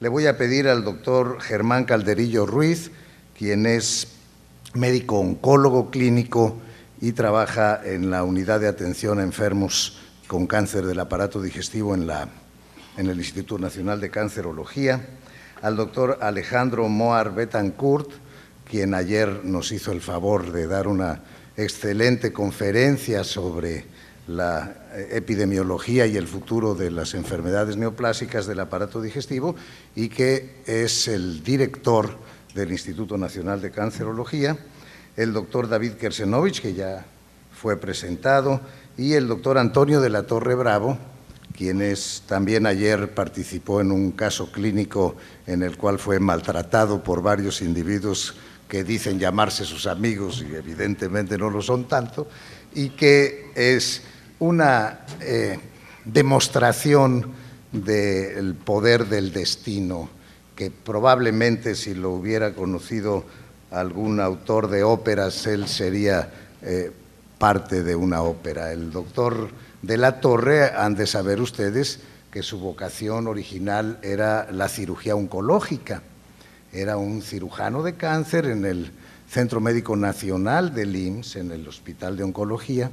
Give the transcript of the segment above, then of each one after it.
le voy a pedir al doctor Germán Calderillo Ruiz, quien es médico oncólogo clínico y trabaja en la unidad de atención a enfermos con cáncer del aparato digestivo en el Instituto Nacional de Cancerología, al doctor Alejandro Moar Betancourt, quien ayer nos hizo el favor de dar una excelente conferencia sobre la epidemiología y el futuro de las enfermedades neoplásicas del aparato digestivo y que es el director del Instituto Nacional de Cancerología, el doctor David Kersenovich, que ya fue presentado, y el doctor Antonio de la Torre Bravo, quien también ayer participó en un caso clínico en el cual fue maltratado por varios individuos que dicen llamarse sus amigos y evidentemente no lo son tanto, y que es una demostración del poder del destino, que probablemente si lo hubiera conocido algún autor de óperas, él sería parte de una ópera. El doctor de la Torre, han de saber ustedes que su vocación original era la cirugía oncológica. Era un cirujano de cáncer en el Centro Médico Nacional del IMSS, en el Hospital de Oncología,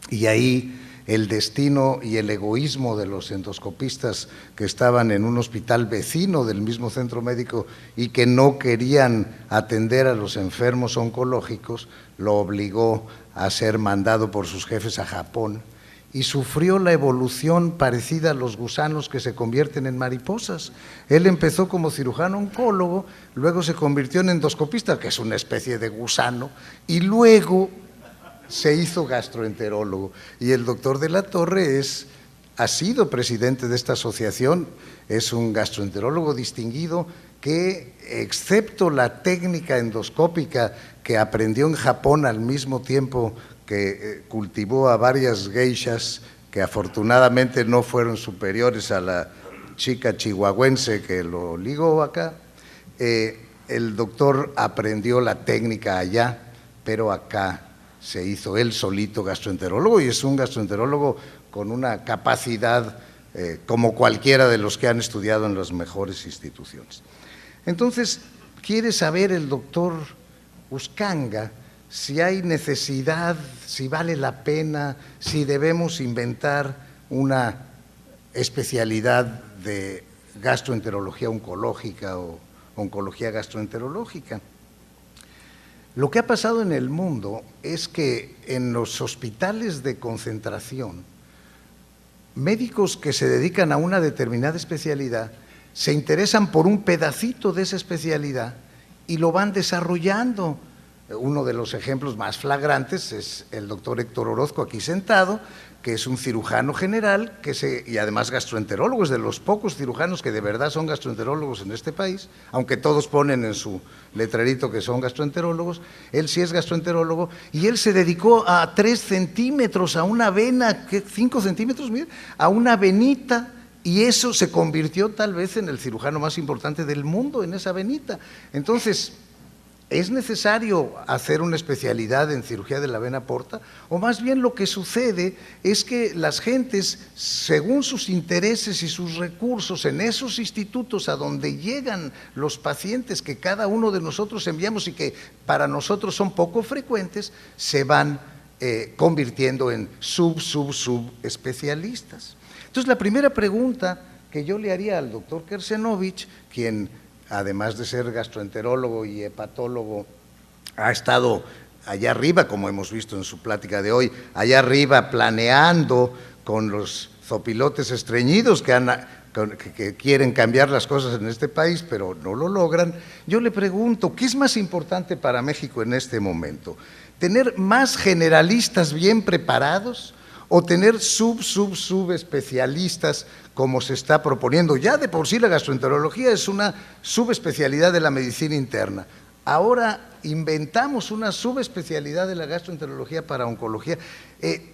y ahí el destino y el egoísmo de los endoscopistas que estaban en un hospital vecino del mismo centro médico y que no querían atender a los enfermos oncológicos, lo obligó a ser mandado por sus jefes a Japón, y sufrió la evolución parecida a los gusanos que se convierten en mariposas. Él empezó como cirujano oncólogo, luego se convirtió en endoscopista, que es una especie de gusano, y luego se hizo gastroenterólogo. Y el doctor de la Torre ha sido presidente de esta asociación, es un gastroenterólogo distinguido que, excepto la técnica endoscópica que aprendió en Japón al mismo tiempo que cultivó a varias geishas que afortunadamente no fueron superiores a la chica chihuahuense que lo ligó acá, el doctor aprendió la técnica allá, pero acá se hizo él solito gastroenterólogo, y es un gastroenterólogo con una capacidad como cualquiera de los que han estudiado en las mejores instituciones. Entonces, quiere saber el doctor Uscanga si hay necesidad, si vale la pena, si debemos inventar una especialidad de gastroenterología oncológica o oncología gastroenterológica. Lo que ha pasado en el mundo es que en los hospitales de concentración, médicos que se dedican a una determinada especialidad se interesan por un pedacito de esa especialidad y lo van desarrollando. Uno de los ejemplos más flagrantes es el doctor Héctor Orozco, aquí sentado, que es un cirujano general y además gastroenterólogo, es de los pocos cirujanos que de verdad son gastroenterólogos en este país, aunque todos ponen en su letrerito que son gastroenterólogos. Él sí es gastroenterólogo y él se dedicó a 3 centímetros, a una vena, 5 centímetros, mire, a una venita, y eso se convirtió tal vez en el cirujano más importante del mundo en esa venita. Entonces, ¿es necesario hacer una especialidad en cirugía de la vena porta? O más bien lo que sucede es que las gentes, según sus intereses y sus recursos, en esos institutos a donde llegan los pacientes que cada uno de nosotros enviamos y que para nosotros son poco frecuentes, se van convirtiendo en subespecialistas. Entonces, la primera pregunta que yo le haría al doctor Kersenovich, quien además de ser gastroenterólogo y hepatólogo, ha estado allá arriba, como hemos visto en su plática de hoy, allá arriba planeando con los zopilotes estreñidos que quieren cambiar las cosas en este país, pero no lo logran. Yo le pregunto, ¿qué es más importante para México en este momento? ¿Tener más generalistas bien preparados o tener subespecialistas como se está proponiendo? Ya de por sí la gastroenterología es una subespecialidad de la medicina interna. Ahora inventamos una subespecialidad de la gastroenterología para oncología.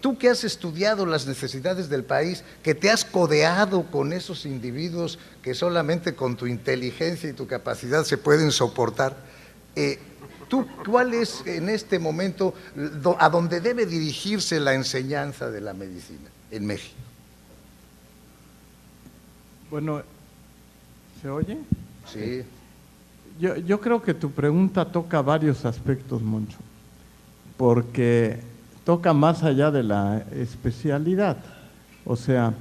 Tú que has estudiado las necesidades del país, que te has codeado con esos individuos que solamente con tu inteligencia y tu capacidad se pueden soportar, ¿tú cuál es en este momento a dónde debe dirigirse la enseñanza de la medicina en México? Bueno, ¿Se oye? Sí. Yo creo que tu pregunta toca varios aspectos, Moncho, porque toca más allá de la especialidad. O sea,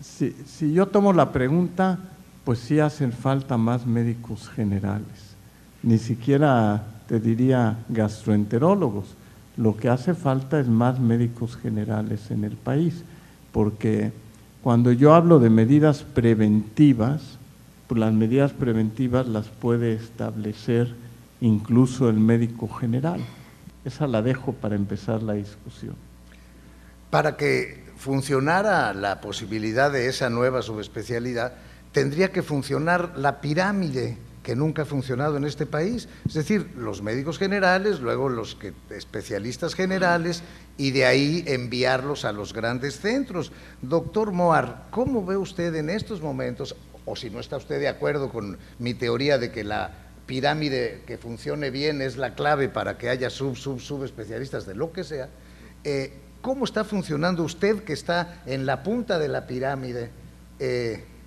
si yo tomo la pregunta, pues sí hacen falta más médicos generales. Ni siquiera te diría gastroenterólogos. Lo que hace falta es más médicos generales en el país, porque cuando yo hablo de medidas preventivas, pues las medidas preventivas las puede establecer incluso el médico general. Esa la dejo para empezar la discusión. Para que funcionara la posibilidad de esa nueva subespecialidad, tendría que funcionar la pirámide que nunca ha funcionado en este país, es decir, los médicos generales, luego los especialistas generales y de ahí enviarlos a los grandes centros. Doctor Moar, ¿cómo ve usted en estos momentos, o si no está usted de acuerdo con mi teoría de que la pirámide que funcione bien es la clave para que haya subespecialistas de lo que sea, ¿cómo está funcionando usted que está en la punta de la pirámide,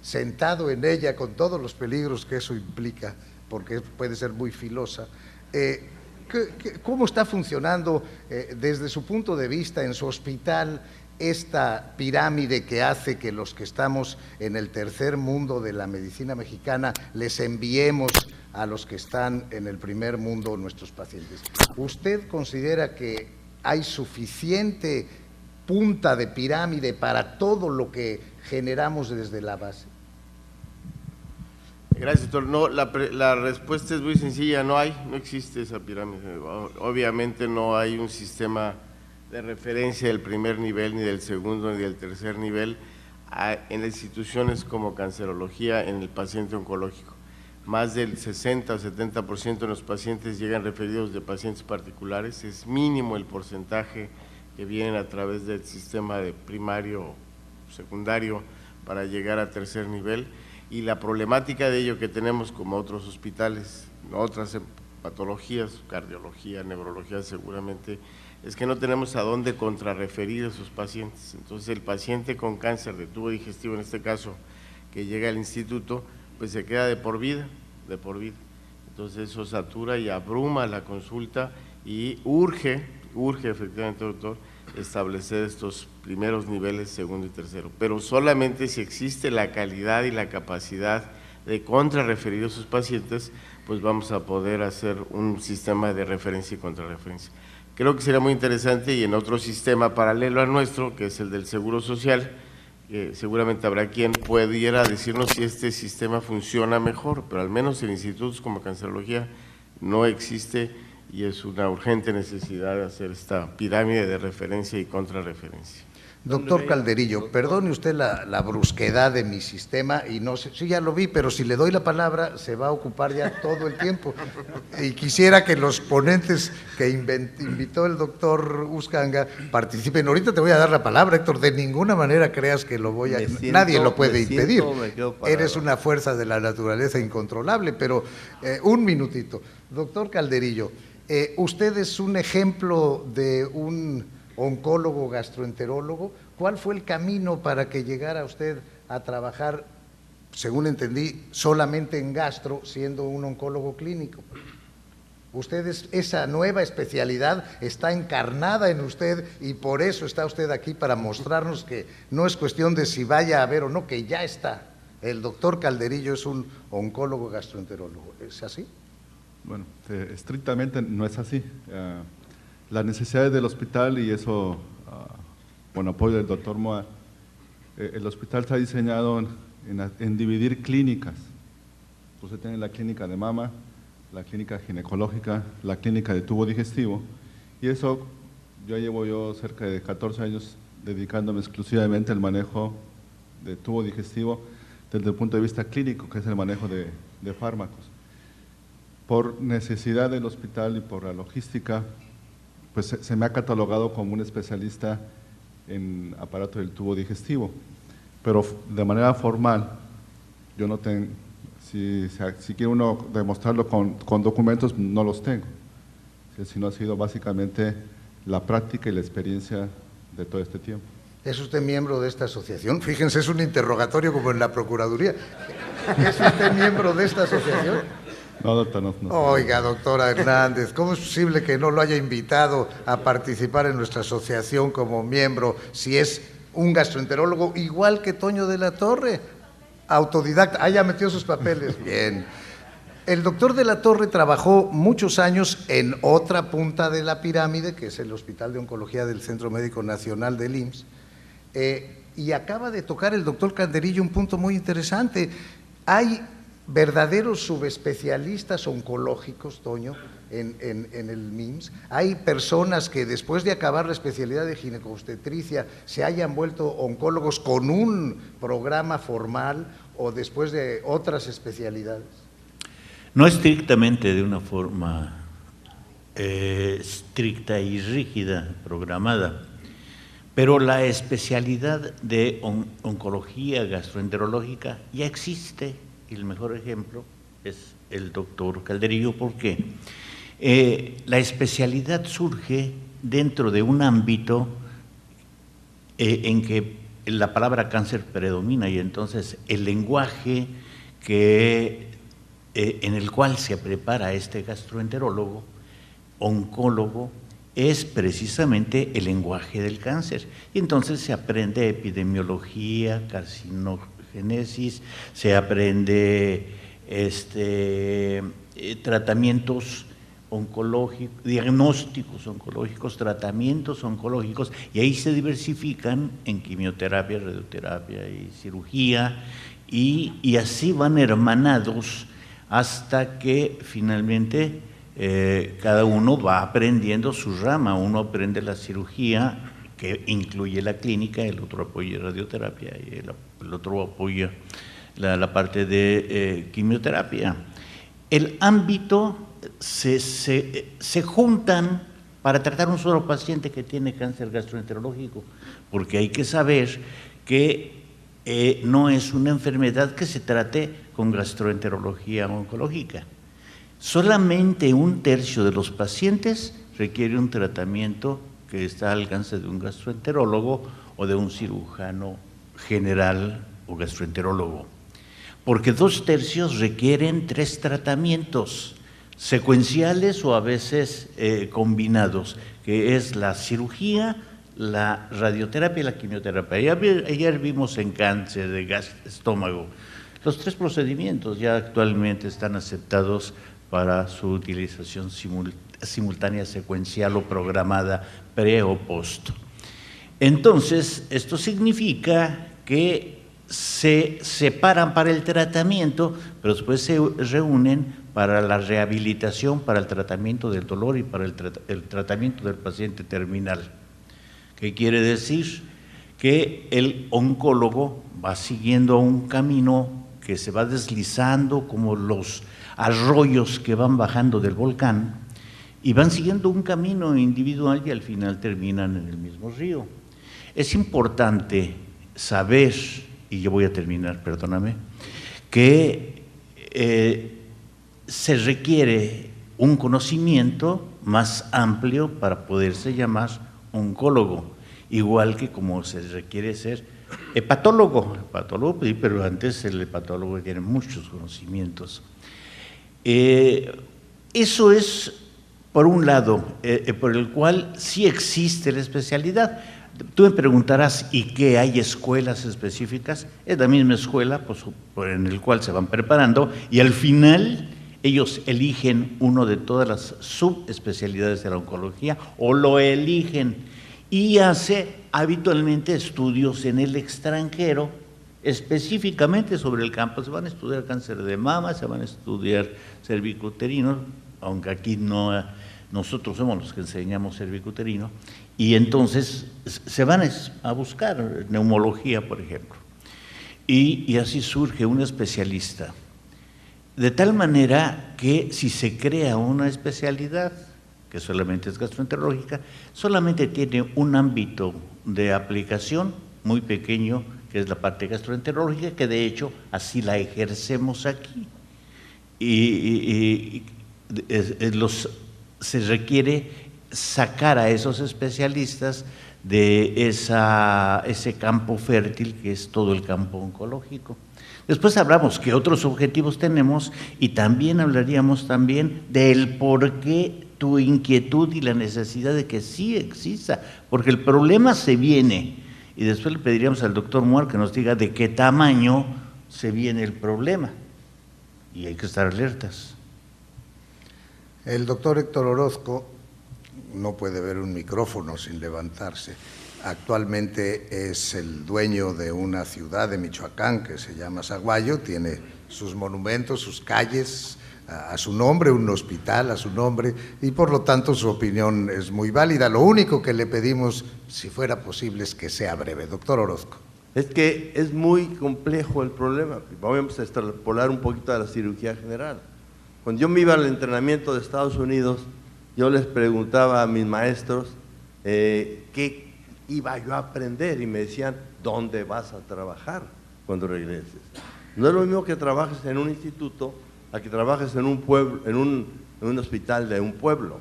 sentado en ella con todos los peligros que eso implica, porque puede ser muy filosa? ¿Cómo está funcionando desde su punto de vista en su hospital esta pirámide que hace que los que estamos en el tercer mundo de la medicina mexicana les enviemos a los que están en el primer mundo nuestros pacientes? ¿Usted considera que hay suficiente punta de pirámide para todo lo que generamos desde la base? Gracias, doctor. No, la respuesta es muy sencilla, no existe esa pirámide. Obviamente no hay un sistema de referencia del primer nivel, ni del segundo, ni del tercer nivel en las instituciones como cancerología en el paciente oncológico. Más del 60 o 70% de los pacientes llegan referidos de pacientes particulares, es mínimo el porcentaje que vienen a través del sistema de primario o secundario para llegar a tercer nivel, y la problemática de ello que tenemos como otros hospitales, otras patologías, cardiología, neurología seguramente, es que no tenemos a dónde contrarreferir a esos pacientes. Entonces el paciente con cáncer de tubo digestivo, en este caso, que llega al instituto, pues se queda de por vida, de por vida. Entonces eso satura y abruma la consulta y urge efectivamente, doctor, establecer estos primeros niveles, segundo y tercero, pero solamente si existe la calidad y la capacidad de contrarreferir a sus pacientes, pues vamos a poder hacer un sistema de referencia y contrarreferencia. Creo que sería muy interesante, y en otro sistema paralelo al nuestro, que es el del Seguro Social, seguramente habrá quien pudiera decirnos si este sistema funciona mejor, pero al menos en institutos como cancerología no existe, y es una urgente necesidad de hacer esta pirámide de referencia y contrarreferencia. Doctor Calderillo, perdone usted la brusquedad de mi sistema, y no sé, sí, ya lo vi, pero si le doy la palabra se va a ocupar ya todo el tiempo. Y quisiera que los ponentes que invitó el doctor Uscanga participen. Ahorita te voy a dar la palabra, Héctor, de ninguna manera creas que lo voy a… nadie lo puede impedir. Eres una fuerza de la naturaleza incontrolable, pero un minutito. Doctor Calderillo, usted es un ejemplo de un oncólogo gastroenterólogo. ¿Cuál fue el camino para que llegara usted a trabajar, según entendí, solamente en gastro, siendo un oncólogo clínico? Esa nueva especialidad está encarnada en usted, y por eso está usted aquí, para mostrarnos que no es cuestión de si vaya a haber o no, que ya está. El doctor Calderillo es un oncólogo gastroenterólogo. ¿Es así? Bueno, estrictamente no es así. Las necesidades del hospital, y eso con apoyo del doctor Moa, el hospital está diseñado en dividir clínicas. Usted tiene la clínica de mama, la clínica ginecológica, la clínica de tubo digestivo, y eso llevo cerca de 14 años dedicándome exclusivamente al manejo de tubo digestivo desde el punto de vista clínico, que es el manejo de fármacos. Por necesidad del hospital y por la logística, pues se me ha catalogado como un especialista en aparato del tubo digestivo, pero de manera formal, yo no tengo, si quiere uno demostrarlo con documentos, no los tengo, sino ha sido básicamente la práctica y la experiencia de todo este tiempo. ¿Es usted miembro de esta asociación? Fíjense, es un interrogatorio como en la Procuraduría. ¿Es usted miembro de esta asociación? No, doctor, no. Oiga, doctora Hernández, ¿cómo es posible que no lo haya invitado a participar en nuestra asociación como miembro si es un gastroenterólogo igual que Toño de la Torre? Autodidacta. Ah, ya metió sus papeles. Bien. El doctor de la Torre trabajó muchos años en otra punta de la pirámide, que es el Hospital de Oncología del Centro Médico Nacional del IMSS, y acaba de tocar el doctor Calderillo un punto muy interesante. Hay verdaderos subespecialistas oncológicos, Toño, en el MIMS. Hay personas que después de acabar la especialidad de ginecobstetricia se hayan vuelto oncólogos con un programa formal o después de otras especialidades. No estrictamente de una forma estricta y rígida, programada, pero la especialidad de oncología gastroenterológica ya existe. Y el mejor ejemplo es el doctor Calderillo. ¿Por qué? La especialidad surge dentro de un ámbito en que la palabra cáncer predomina, y entonces el lenguaje en el cual se prepara este gastroenterólogo, oncólogo, es precisamente el lenguaje del cáncer. Y entonces se aprende epidemiología, carcinogénesis, se aprende tratamientos oncológicos, diagnósticos oncológicos, tratamientos oncológicos, y ahí se diversifican en quimioterapia, radioterapia y cirugía, y así van hermanados hasta que finalmente cada uno va aprendiendo su rama. Uno aprende la cirugía, que incluye la clínica, el otro apoya radioterapia y el otro apoya la parte de quimioterapia. El ámbito se juntan para tratar un solo paciente que tiene cáncer gastroenterológico, porque hay que saber que no es una enfermedad que se trate con gastroenterología oncológica. Solamente 1/3 de los pacientes requiere un tratamiento que está al alcance de un gastroenterólogo o de un cirujano general o gastroenterólogo, porque 2/3 requieren 3 tratamientos secuenciales o a veces combinados, que es la cirugía, la radioterapia y la quimioterapia. Ayer vimos en cáncer de estómago. Los 3 procedimientos ya actualmente están aceptados para su utilización simultánea, secuencial o programada, pre o post. Entonces, esto significa que se separan para el tratamiento, pero después se reúnen para la rehabilitación, para el tratamiento del dolor y para el tratamiento del paciente terminal. ¿Qué quiere decir? Que el oncólogo va siguiendo un camino que se va deslizando como los arroyos que van bajando del volcán, y van siguiendo un camino individual y al final terminan en el mismo río. Es importante saber, y yo voy a terminar, perdóname, que se requiere un conocimiento más amplio para poderse llamar oncólogo, igual que como se requiere ser hepatólogo, pero antes el hepatólogo tiene muchos conocimientos. Eso es, por un lado, por el cual sí existe la especialidad. Tú me preguntarás, ¿y qué hay escuelas específicas? Es la misma escuela en el cual se van preparando, y al final ellos eligen uno de todas las subespecialidades de la oncología, o lo eligen, y hace habitualmente estudios en el extranjero, específicamente sobre el campo. Se van a estudiar cáncer de mama, se van a estudiar cervicuterino, aunque aquí no, nosotros somos los que enseñamos cervicuterino, y entonces se van a buscar neumología, por ejemplo, y así surge un especialista, de tal manera que si se crea una especialidad que solamente es gastroenterológica, solamente tiene un ámbito de aplicación muy pequeño, que es la parte gastroenterológica, que de hecho así la ejercemos aquí. Se requiere sacar a esos especialistas de ese campo fértil que es todo el campo oncológico. Después hablamos qué otros objetivos tenemos y también hablaríamos también del por qué tu inquietud y la necesidad de que sí exista, porque el problema se viene y después le pediríamos al doctor Moar que nos diga de qué tamaño se viene el problema y hay que estar alertas. El doctor Héctor Orozco no puede ver un micrófono sin levantarse. Actualmente es el dueño de una ciudad de Michoacán que se llama Zaguayo, tiene sus monumentos, sus calles a su nombre, un hospital a su nombre, y por lo tanto su opinión es muy válida. Lo único que le pedimos, si fuera posible, es que sea breve. Doctor Orozco. Es que es muy complejo el problema. Vamos a extrapolar un poquito a la cirugía general. Cuando yo me iba al entrenamiento de Estados Unidos, yo les preguntaba a mis maestros qué iba yo a aprender y me decían, ¿dónde vas a trabajar cuando regreses? No es lo mismo que trabajes en un instituto a que trabajes en un pueblo, en un hospital de un pueblo.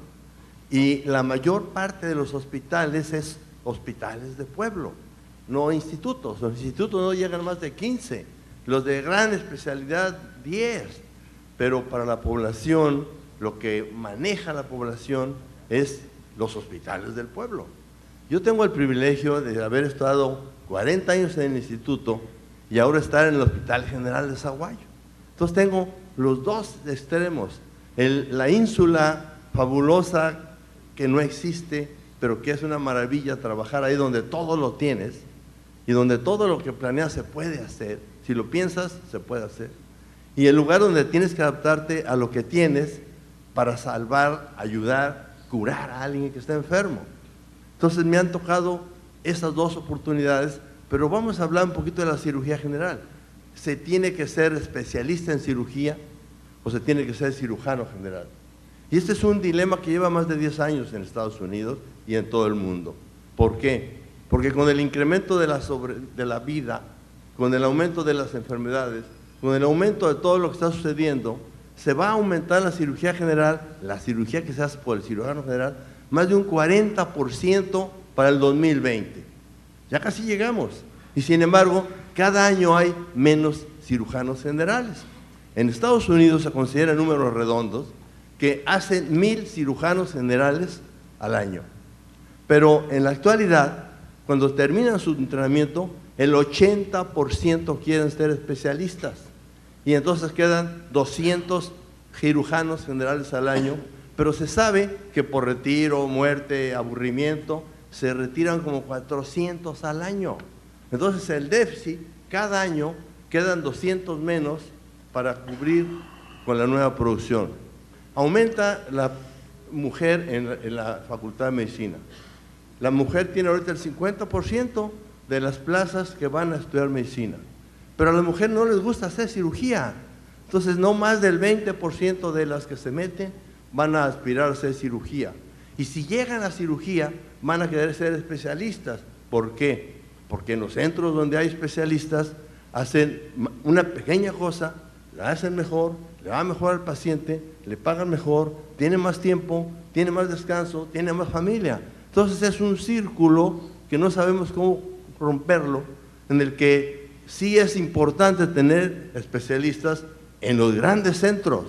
Y la mayor parte de los hospitales es hospitales de pueblo, no institutos. Los institutos no llegan más de 15, los de gran especialidad 10, pero para la población, lo que maneja la población es los hospitales del pueblo. Yo tengo el privilegio de haber estado 40 años en el instituto y ahora estar en el Hospital General de Zaguayo. Entonces tengo los dos extremos, la ínsula fabulosa que no existe, pero que es una maravilla trabajar ahí donde todo lo tienes y donde todo lo que planeas se puede hacer, si lo piensas se puede hacer, y el lugar donde tienes que adaptarte a lo que tienes para salvar, ayudar, curar a alguien que está enfermo. Entonces me han tocado esas dos oportunidades, pero vamos a hablar un poquito de la cirugía general. ¿Se tiene que ser especialista en cirugía o se tiene que ser cirujano general? Y este es un dilema que lleva más de 10 años en Estados Unidos y en todo el mundo. ¿Por qué? Porque con el incremento de la vida, con el aumento de las enfermedades, con el aumento de todo lo que está sucediendo, se va a aumentar la cirugía general, la cirugía que se hace por el cirujano general, más de un 40% para el 2020. Ya casi llegamos. Y sin embargo, cada año hay menos cirujanos generales. En Estados Unidos se consideran números redondos que hacen 1000 cirujanos generales al año. Pero en la actualidad, cuando terminan su entrenamiento, el 80% quieren ser especialistas. Y entonces quedan 200 cirujanos generales al año, pero se sabe que por retiro, muerte, aburrimiento, se retiran como 400 al año. Entonces el déficit, cada año quedan 200 menos para cubrir con la nueva producción. Aumenta la mujer en la Facultad de Medicina. La mujer tiene ahorita el 50% de las plazas que van a estudiar medicina, pero a la mujer no les gusta hacer cirugía. Entonces no más del 20% de las que se meten van a aspirar a hacer cirugía. Y si llegan a cirugía, van a querer ser especialistas. ¿Por qué? Porque en los centros donde hay especialistas hacen una pequeña cosa, la hacen mejor, le va mejor al paciente, le pagan mejor, tiene más tiempo, tiene más descanso, tiene más familia. Entonces es un círculo que no sabemos cómo romperlo, en el que sí es importante tener especialistas en los grandes centros,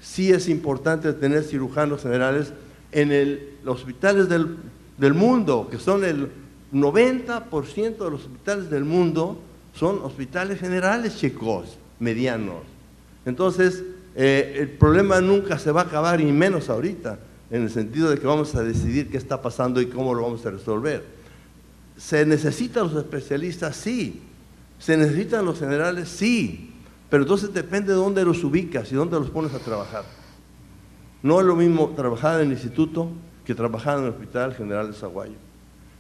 sí es importante tener cirujanos generales en los hospitales del mundo, que son el 90% de los hospitales del mundo son hospitales generales, chicos, medianos. Entonces, el problema nunca se va a acabar, y menos ahorita, en el sentido de que vamos a decidir qué está pasando y cómo lo vamos a resolver. ¿Se necesitan los especialistas? Sí. ¿Se necesitan los generales? Sí. Pero entonces depende de dónde los ubicas y dónde los pones a trabajar. No es lo mismo trabajar en el instituto que trabajar en el Hospital General de Zaguayo.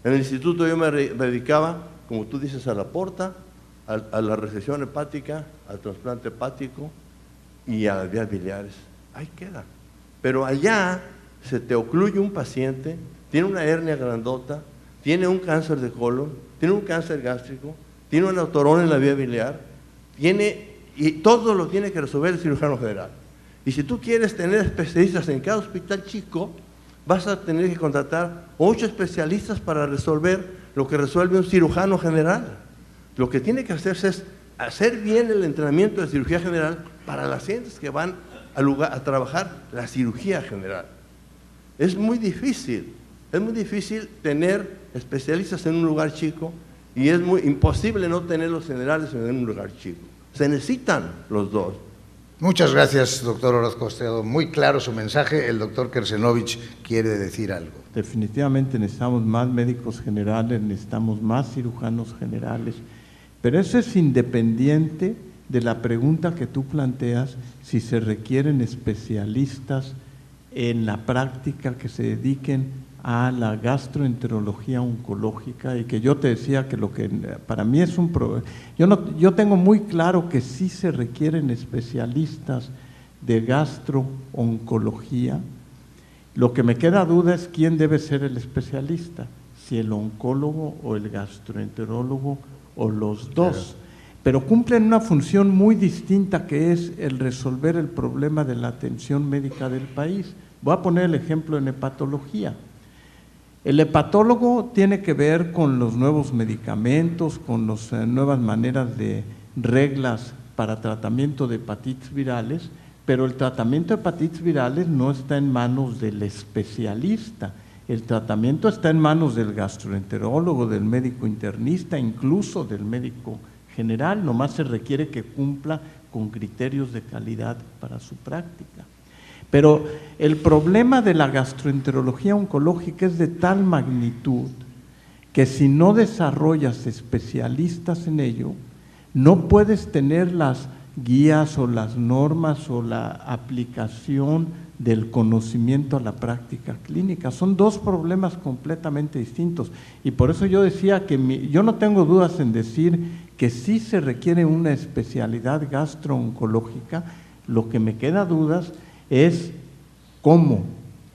En el instituto yo me dedicaba, como tú dices, a la porta, a la resección hepática, al trasplante hepático y a las vías biliares. Ahí queda. Pero allá se te ocluye un paciente, tiene una hernia grandota, tiene un cáncer de colon, tiene un cáncer gástrico, tiene un autorón en la vía biliar, y todo lo tiene que resolver el cirujano general. Y si tú quieres tener especialistas en cada hospital chico, vas a tener que contratar 8 especialistas para resolver lo que resuelve un cirujano general. Lo que tiene que hacerse es hacer bien el entrenamiento de cirugía general para las gentes que van a trabajar la cirugía general. Es muy difícil tener especialistas en un lugar chico y es muy imposible no tener los generales en un lugar chico. Se necesitan los dos. Muchas gracias, doctor Orozco Costero. Muy claro su mensaje. El doctor Kersenovich quiere decir algo. Definitivamente necesitamos más médicos generales, necesitamos más cirujanos generales, pero eso es independiente de la pregunta que tú planteas, si se requieren especialistas en la práctica que se dediquen a la gastroenterología oncológica, y que yo te decía que lo que para mí es un problema. Yo tengo muy claro que sí se requieren especialistas de gastrooncología. Lo que me queda duda es quién debe ser el especialista, si el oncólogo o el gastroenterólogo o los dos. Pero cumplen una función muy distinta, que es el resolver el problema de la atención médica del país. Voy a poner el ejemplo en hepatología. El hepatólogo tiene que ver con los nuevos medicamentos, con las nuevas maneras de reglas para tratamiento de hepatitis virales, pero el tratamiento de hepatitis virales no está en manos del especialista. El tratamiento está en manos del gastroenterólogo, del médico internista, incluso del médico general. Nomás se requiere que cumpla con criterios de calidad para su práctica. Pero el problema de la gastroenterología oncológica es de tal magnitud que si no desarrollas especialistas en ello, no puedes tener las guías o las normas o la aplicación del conocimiento a la práctica clínica. Son dos problemas completamente distintos, y por eso yo decía que yo no tengo dudas en decir que sí se requiere una especialidad gastrooncológica. Lo que me queda dudas es cómo,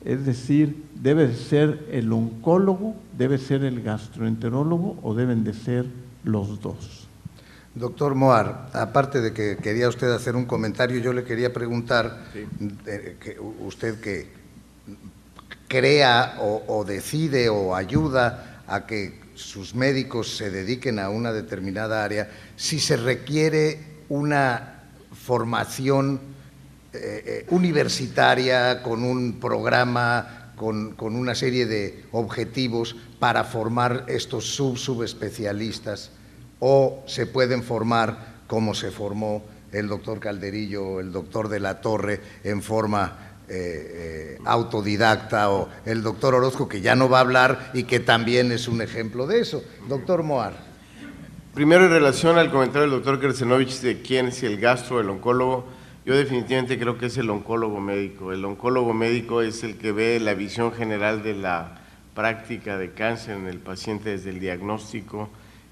es decir, debe ser el oncólogo, debe ser el gastroenterólogo o deben de ser los dos. Doctor Moar, aparte de que quería usted hacer un comentario, yo le quería preguntar, sí, que usted que crea o decide o ayuda a que sus médicos se dediquen a una determinada área, si se requiere una formación universitaria, con un programa, con una serie de objetivos para formar estos subespecialistas, o se pueden formar como se formó el doctor Calderillo, el doctor de la Torre, en forma autodidacta, o el doctor Orozco, que ya no va a hablar y que también es un ejemplo de eso. Doctor Moar. Primero, en relación al comentario del doctor Kersenovich de quién es el gastro o el oncólogo, yo definitivamente creo que es el oncólogo médico. El oncólogo médico es el que ve la visión general de la práctica de cáncer en el paciente, desde el diagnóstico,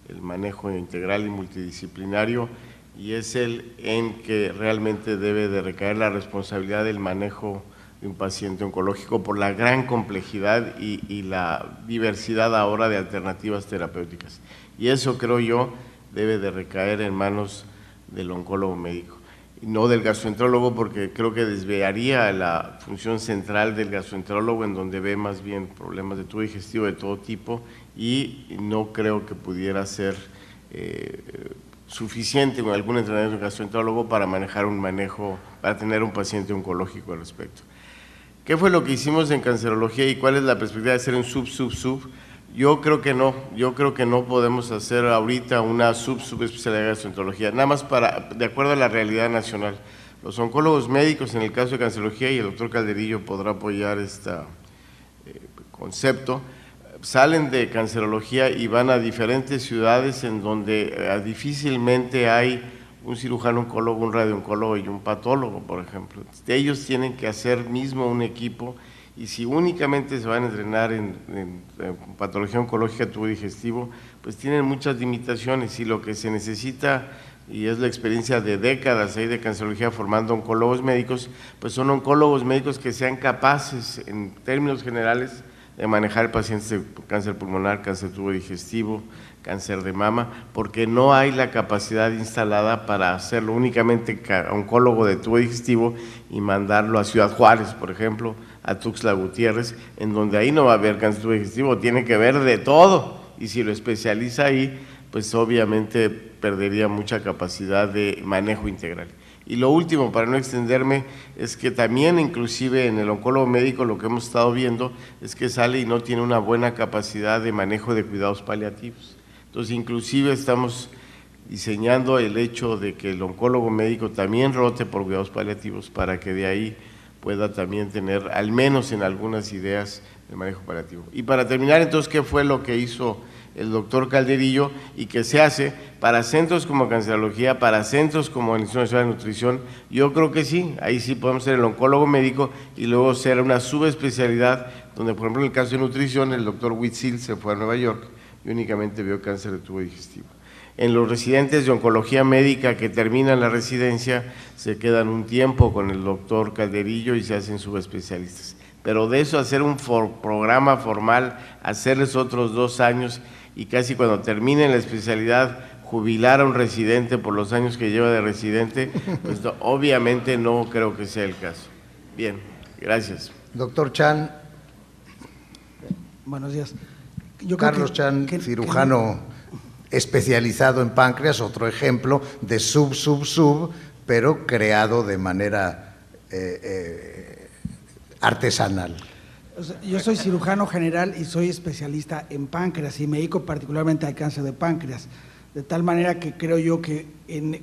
el manejo integral y multidisciplinario, y es el en que realmente debe de recaer la responsabilidad del manejo de un paciente oncológico por la gran complejidad y la diversidad ahora de alternativas terapéuticas. Y eso, creo yo, debe de recaer en manos del oncólogo médico, no del gastroenterólogo, porque creo que desviaría la función central del gastroenterólogo, en donde ve más bien problemas de tubo digestivo de todo tipo, y no creo que pudiera ser suficiente con algún entrenamiento gastroenterólogo para para tener un paciente oncológico al respecto. ¿Qué fue lo que hicimos en cancerología y cuál es la perspectiva de hacer un sub? Yo creo que no podemos hacer ahorita una subespecialidad de gastroenterología, nada más de acuerdo a la realidad nacional. Los oncólogos médicos, en el caso de cancerología, y el doctor Calderillo podrá apoyar este concepto, salen de cancerología y van a diferentes ciudades en donde difícilmente hay un cirujano oncólogo, un radiooncólogo y un patólogo, por ejemplo. Ellos tienen que hacer mismo un equipo, y si únicamente se van a entrenar en patología oncológica tubo digestivo, pues tienen muchas limitaciones, y lo que se necesita, y es la experiencia de décadas ahí de cancerología formando oncólogos médicos, pues son oncólogos médicos que sean capaces, en términos generales, de manejar pacientes de cáncer pulmonar, cáncer tubo digestivo, cáncer de mama, porque no hay la capacidad instalada para hacerlo únicamente oncólogo de tubo digestivo y mandarlo a Ciudad Juárez, por ejemplo, a Tuxtla Gutiérrez, en donde ahí no va a haber cáncer tubo digestivo, tiene que ver de todo, y si lo especializa ahí, pues obviamente perdería mucha capacidad de manejo integral. Y lo último, para no extenderme, es que también inclusive en el oncólogo médico lo que hemos estado viendo es que sale y no tiene una buena capacidad de manejo de cuidados paliativos. Entonces, inclusive estamos diseñando el hecho de que el oncólogo médico también rote por cuidados paliativos para que de ahí pueda también tener, al menos en algunas ideas, el manejo paliativo. Y para terminar, entonces, ¿qué fue lo que hizo el doctor Calderillo y que se hace para centros como cancerología, para centros como el Instituto Nacional de Nutrición? Yo creo que sí, ahí sí podemos ser el oncólogo médico y luego ser una subespecialidad, donde por ejemplo en el caso de nutrición el doctor Huitzil se fue a Nueva York y únicamente vio cáncer de tubo digestivo. En los residentes de oncología médica que terminan la residencia se quedan un tiempo con el doctor Calderillo y se hacen subespecialistas. Pero de eso hacer un programa formal, hacerles otros 2 años y casi cuando terminen la especialidad jubilar a un residente por los años que lleva de residente, pues no, obviamente no creo que sea el caso. Bien, gracias. Doctor Chan. Buenos días. Carlos Chan, cirujano especializado en páncreas, otro ejemplo de sub, pero creado de manera artesanal. Yo soy cirujano general y soy especialista en páncreas y me dedico particularmente al cáncer de páncreas, de tal manera que creo yo que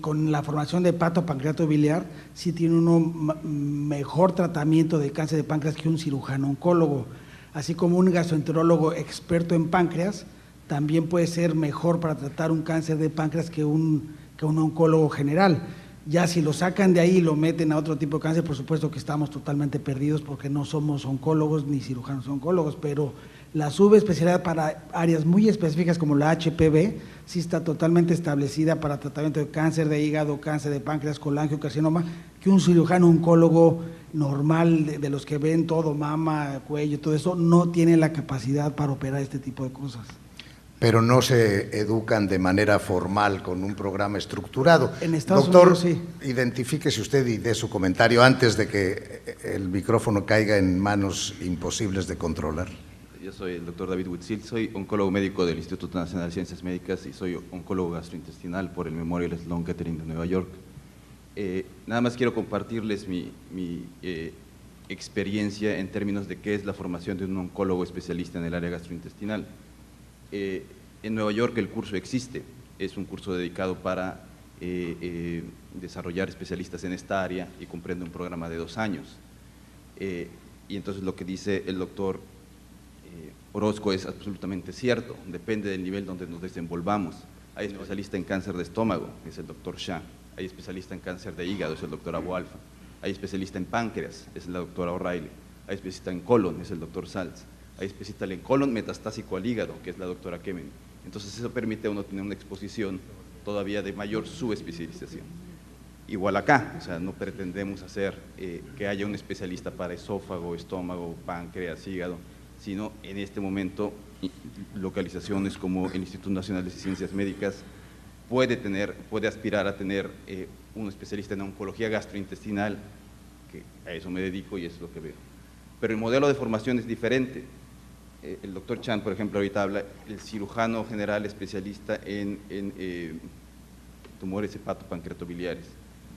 con la formación de hepatopancreato biliar sí tiene uno mejor tratamiento de cáncer de páncreas que un cirujano oncólogo, así como un gastroenterólogo experto en páncreas también puede ser mejor para tratar un cáncer de páncreas que un oncólogo general. Ya si lo sacan de ahí y lo meten a otro tipo de cáncer, por supuesto que estamos totalmente perdidos porque no somos oncólogos ni cirujanos oncólogos, pero la subespecialidad para áreas muy específicas como la HPV sí está totalmente establecida para tratamiento de cáncer de hígado, cáncer de páncreas, colangiocarcinoma, que un cirujano oncólogo normal de los que ven todo, mama, cuello, todo eso, no tiene la capacidad para operar este tipo de cosas. Pero no se educan de manera formal con un programa estructurado. En Estados Doctor, Unidos, sí. Identifíquese usted y dé su comentario antes de que el micrófono caiga en manos imposibles de controlar. Yo soy el doctor David Huitzil, soy oncólogo médico del Instituto Nacional de Ciencias Médicas y soy oncólogo gastrointestinal por el Memorial Sloan Kettering de Nueva York. Nada más quiero compartirles mi experiencia en términos de qué es la formación de un oncólogo especialista en el área gastrointestinal. En Nueva York el curso existe, es un curso dedicado para desarrollar especialistas en esta área y comprende un programa de 2 años. Y entonces lo que dice el doctor Orozco es absolutamente cierto, depende del nivel donde nos desenvolvamos. Hay especialista en cáncer de estómago, es el doctor Shah, hay especialista en cáncer de hígado, es el doctor Abu Alfa, hay especialista en páncreas, es la doctora O'Reilly, hay especialista en colon, es el doctor Salz, hay especialista en colon metastásico al hígado, que es la doctora Kemen. Entonces eso permite a uno tener una exposición todavía de mayor subespecialización. Igual acá, o sea, no pretendemos hacer que haya un especialista para esófago, estómago, páncreas, hígado, sino en este momento localizaciones como el Instituto Nacional de Ciencias Médicas puede aspirar a tener un especialista en oncología gastrointestinal, que a eso me dedico y eso es lo que veo. Pero el modelo de formación es diferente. El doctor Chan, por ejemplo, ahorita habla, el cirujano general especialista en tumores hepatopancreatobiliares.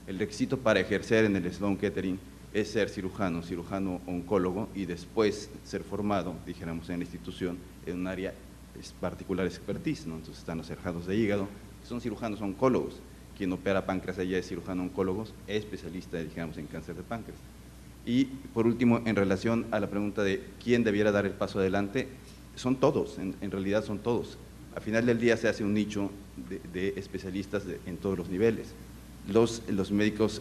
El requisito para ejercer en el Sloan Kettering es ser cirujano oncólogo y después ser formado, dijéramos, en la institución en un área particular expertise, ¿no? Entonces están los cirujanos de hígado, que son cirujanos oncólogos. Quien opera páncreas allá es cirujano oncólogo, es especialista, dijéramos, en cáncer de páncreas. Y por último, en relación a la pregunta de quién debiera dar el paso adelante, son todos, en realidad son todos. Al final del día se hace un nicho de especialistas en todos los niveles. Los médicos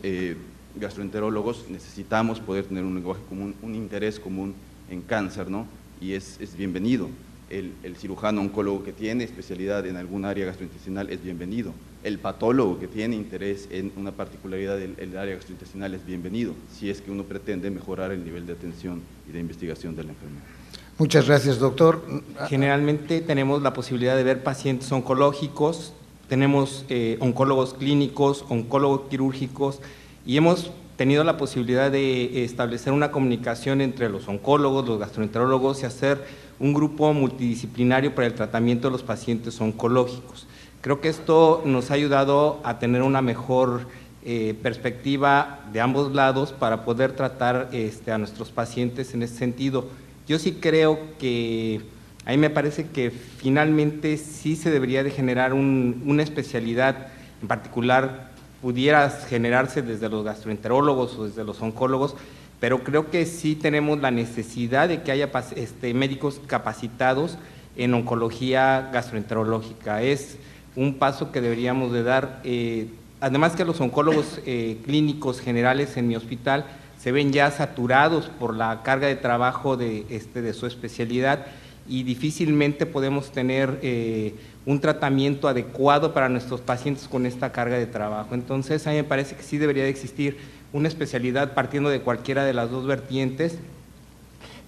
gastroenterólogos necesitamos poder tener un lenguaje común, un interés común en cáncer, ¿no? Y es bienvenido. El cirujano oncólogo que tiene especialidad en algún área gastrointestinal es bienvenido. El patólogo que tiene interés en una particularidad del área gastrointestinal es bienvenido, si es que uno pretende mejorar el nivel de atención y de investigación de la enfermedad. Muchas gracias, doctor. Generalmente tenemos la posibilidad de ver pacientes oncológicos, tenemos oncólogos clínicos, oncólogos quirúrgicos y hemos tenido la posibilidad de establecer una comunicación entre los oncólogos, los gastroenterólogos y hacer un grupo multidisciplinario para el tratamiento de los pacientes oncológicos. Creo que esto nos ha ayudado a tener una mejor perspectiva de ambos lados para poder tratar a nuestros pacientes en ese sentido. Yo sí creo que, a mí me parece que finalmente sí se debería de generar una especialidad, en particular pudiera generarse desde los gastroenterólogos o desde los oncólogos, pero creo que sí tenemos la necesidad de que haya médicos capacitados en oncología gastroenterológica. Es un paso que deberíamos de dar. Además que los oncólogos clínicos generales en mi hospital se ven ya saturados por la carga de trabajo de su especialidad y difícilmente podemos tener un tratamiento adecuado para nuestros pacientes con esta carga de trabajo. Entonces, a mí me parece que sí debería de existir una especialidad partiendo de cualquiera de las dos vertientes,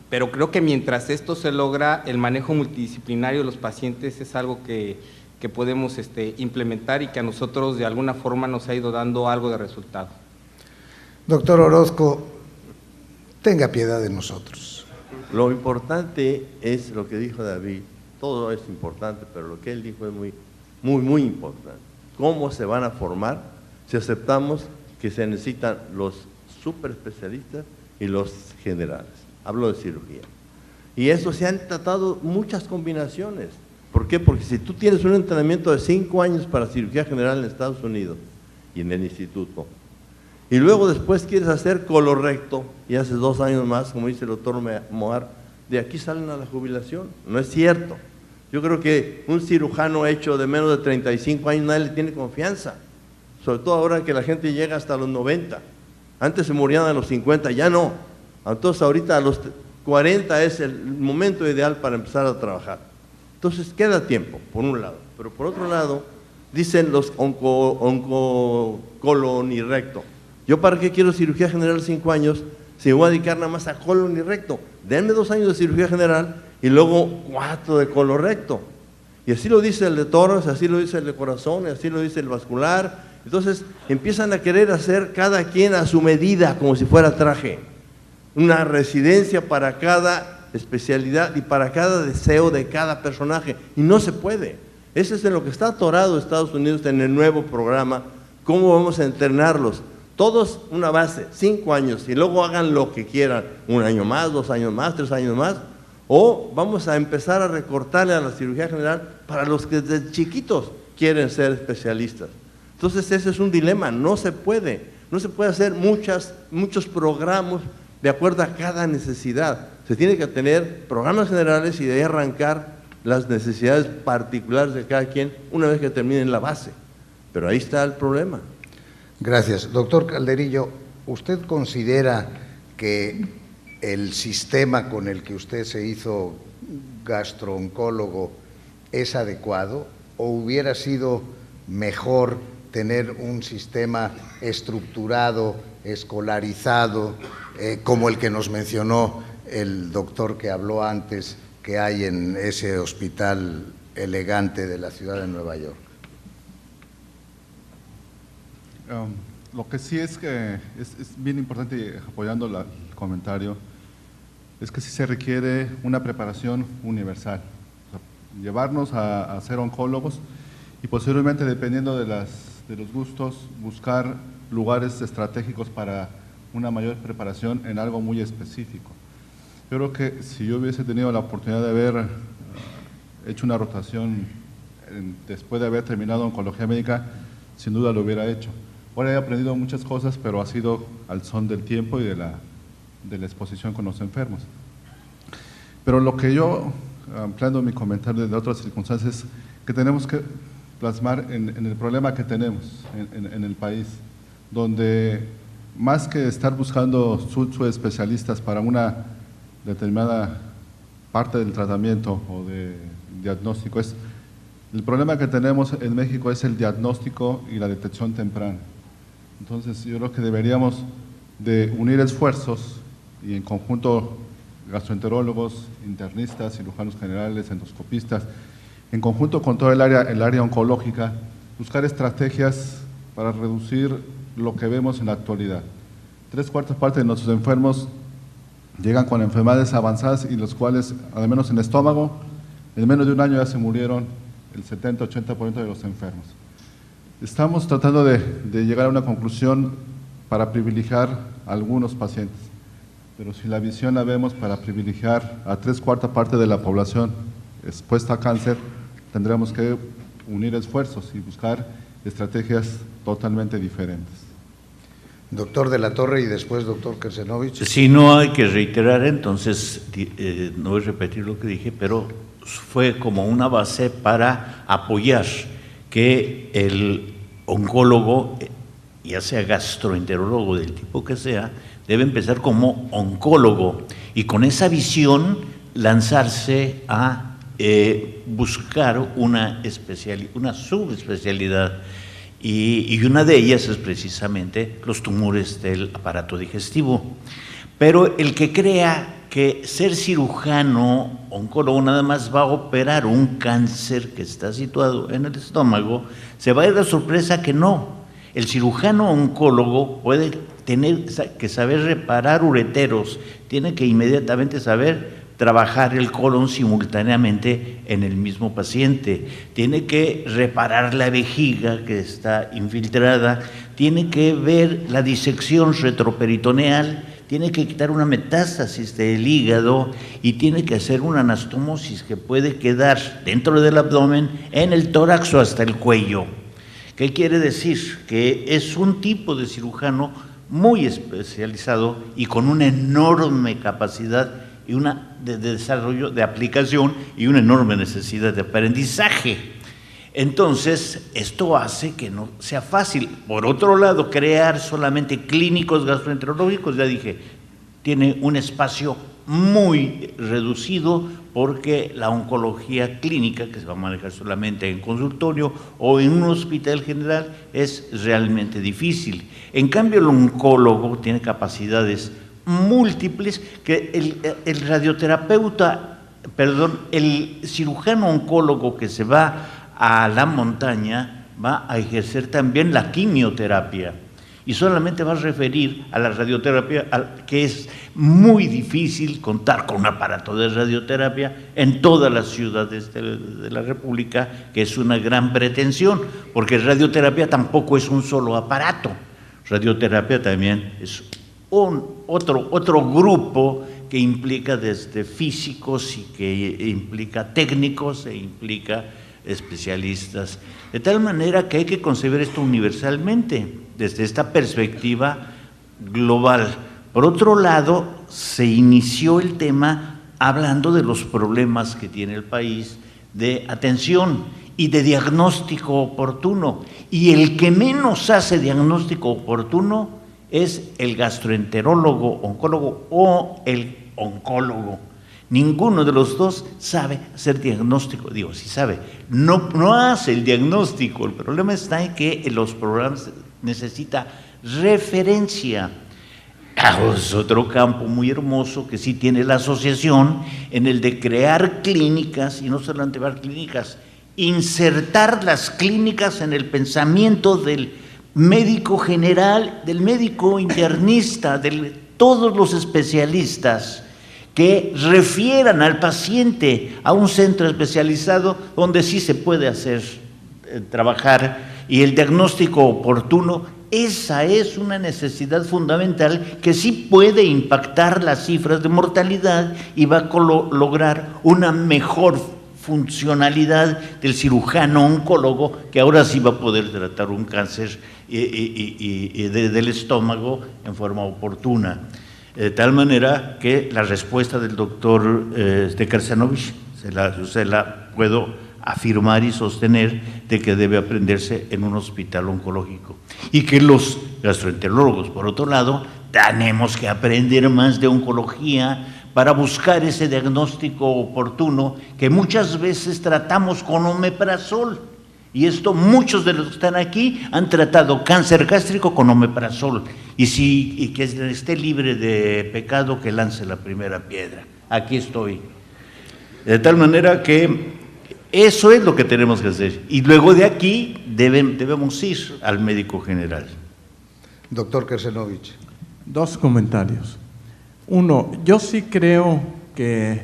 pero creo que mientras esto se logra, el manejo multidisciplinario de los pacientes es algo que podemos implementar y que a nosotros de alguna forma nos ha ido dando algo de resultado. Doctor Orozco, tenga piedad de nosotros. Lo importante es lo que dijo David, todo es importante, pero lo que él dijo es muy importante. ¿Cómo se van a formar si aceptamos que se necesitan los superespecialistas y los generales? Hablo de cirugía. Y eso se han tratado muchas combinaciones. ¿Por qué? Porque si tú tienes un entrenamiento de 5 años para cirugía general en Estados Unidos y en el instituto, y luego después quieres hacer colorecto y haces 2 años más, como dice el doctor Moar, de aquí salen a la jubilación. No es cierto. Yo creo que un cirujano hecho de menos de 35 años nadie le tiene confianza, sobre todo ahora que la gente llega hasta los 90. Antes se morían a los 50, ya no. Entonces ahorita a los 40 es el momento ideal para empezar a trabajar. Entonces queda tiempo, por un lado. Pero por otro lado, dicen los colon y recto. ¿Yo para qué quiero cirugía general 5 años si me voy a dedicar nada más a colon y recto? Denme 2 años de cirugía general y luego 4 de colorecto. Y así lo dice el de tórax, así lo dice el de corazón, y así lo dice el vascular. Entonces empiezan a querer hacer cada quien a su medida, como si fuera traje. Una residencia para cada especialidad y para cada deseo de cada personaje. Y no se puede. Ese es en lo que está atorado Estados Unidos en el nuevo programa. ¿Cómo vamos a entrenarlos? Todos una base, 5 años, y luego hagan lo que quieran, 1 año más, 2 años más, 3 años más, o vamos a empezar a recortarle a la cirugía general para los que desde chiquitos quieren ser especialistas. Entonces ese es un dilema, no se puede hacer muchos programas de acuerdo a cada necesidad. Se tiene que tener programas generales y de ahí arrancar las necesidades particulares de cada quien una vez que terminen la base. Pero ahí está el problema. Gracias. Doctor Calderillo, ¿usted considera que el sistema con el que usted se hizo gastrooncólogo es adecuado o hubiera sido mejor tener un sistema estructurado, escolarizado, como el que nos mencionó el doctor que habló antes, que hay en ese hospital elegante de la ciudad de Nueva York? Lo que sí es que es bien importante, apoyando el comentario, es que sí se requiere una preparación universal. O sea, llevarnos a ser oncólogos y posteriormente, dependiendo de los gustos, buscar lugares estratégicos para una mayor preparación en algo muy específico. Yo creo que si yo hubiese tenido la oportunidad de haber hecho una rotación después de haber terminado oncología médica, sin duda lo hubiera hecho. Ahora he aprendido muchas cosas, pero ha sido al son del tiempo y de la exposición con los enfermos. Pero lo que yo, ampliando mi comentario de otras circunstancias, que tenemos que plasmar en el problema que tenemos en el país, donde más que estar buscando subespecialistas para una determinada parte del tratamiento o de diagnóstico, el problema que tenemos en México es el diagnóstico y la detección temprana. Entonces yo creo que deberíamos de unir esfuerzos y en conjunto gastroenterólogos, internistas, cirujanos generales, endoscopistas, en conjunto con todo el área oncológica, buscar estrategias para reducir lo que vemos en la actualidad. 3/4 partes de nuestros enfermos llegan con enfermedades avanzadas y los cuales, al menos en estómago, en menos de 1 año ya se murieron el 70-80% de los enfermos. Estamos tratando de llegar a una conclusión para privilegiar a algunos pacientes, pero si la visión la vemos para privilegiar a 3/4 parte de la población expuesta a cáncer, tendremos que unir esfuerzos y buscar estrategias totalmente diferentes. Doctor de la Torre y después doctor Kersenovich. Si no hay que reiterar, entonces no voy a repetir lo que dije, pero fue como una base para apoyar que el oncólogo, ya sea gastroenterólogo del tipo que sea, debe empezar como oncólogo y con esa visión lanzarse a buscar una subespecialidad. Y una de ellas es precisamente los tumores del aparato digestivo. Pero el que crea que ser cirujano oncólogo nada más va a operar un cáncer que está situado en el estómago, se va a ir de sorpresa que no. El cirujano oncólogo puede tener que saber reparar ureteros, tiene que inmediatamente saber trabajar el colon simultáneamente en el mismo paciente, tiene que reparar la vejiga que está infiltrada, tiene que ver la disección retroperitoneal, tiene que quitar una metástasis del hígado y tiene que hacer una anastomosis que puede quedar dentro del abdomen, en el tórax o hasta el cuello. ¿Qué quiere decir? Que es un tipo de cirujano muy especializado y con una enorme capacidad y de desarrollo, de aplicación y una enorme necesidad de aprendizaje. Entonces, esto hace que no sea fácil. Por otro lado, crear solamente clínicos gastroenterológicos, ya dije, tiene un espacio muy reducido porque la oncología clínica, que se va a manejar solamente en consultorio o en un hospital general, es realmente difícil. En cambio, el oncólogo tiene capacidades múltiples que el radioterapeuta, el cirujano oncólogo que se va a la montaña va a ejercer también la quimioterapia y solamente va a referir a la radioterapia, que es muy difícil contar con un aparato de radioterapia en todas las ciudades de la República, que es una gran pretensión, porque radioterapia tampoco es un solo aparato, radioterapia también es otro grupo que implica desde físicos y que implica técnicos e implica especialistas, de tal manera que hay que concebir esto universalmente desde esta perspectiva global. Por otro lado, se inició el tema hablando de los problemas que tiene el país de atención y de diagnóstico oportuno, y el que menos hace diagnóstico oportuno es el gastroenterólogo, oncólogo o el oncólogo. Ninguno de los dos sabe hacer diagnóstico, digo, sí sabe, no hace el diagnóstico. El problema está en que en los programas necesita referencia. Es otro campo muy hermoso que sí tiene la asociación, en el de crear clínicas, y no solamente crear clínicas, insertar las clínicas en el pensamiento del médico general, del médico internista, de todos los especialistas, que refieran al paciente a un centro especializado donde sí se puede hacer, trabajar, y el diagnóstico oportuno. Esa es una necesidad fundamental que sí puede impactar las cifras de mortalidad y va a lograr una mejor funcionalidad del cirujano oncólogo, que ahora sí va a poder tratar un cáncer del estómago en forma oportuna. De tal manera que la respuesta del doctor Kersenovich se la puedo afirmar y sostener, de que debe aprenderse en un hospital oncológico, y que los gastroenterólogos, por otro lado, tenemos que aprender más de oncología para buscar ese diagnóstico oportuno que muchas veces tratamos con omeprazol. Y esto, muchos de los que están aquí han tratado cáncer gástrico con omeprazol. Y que esté libre de pecado, que lance la primera piedra. Aquí estoy. De tal manera que eso es lo que tenemos que hacer. Y luego de aquí debemos ir al médico general. Doctor Kersenovich. Dos comentarios. Uno, yo sí creo que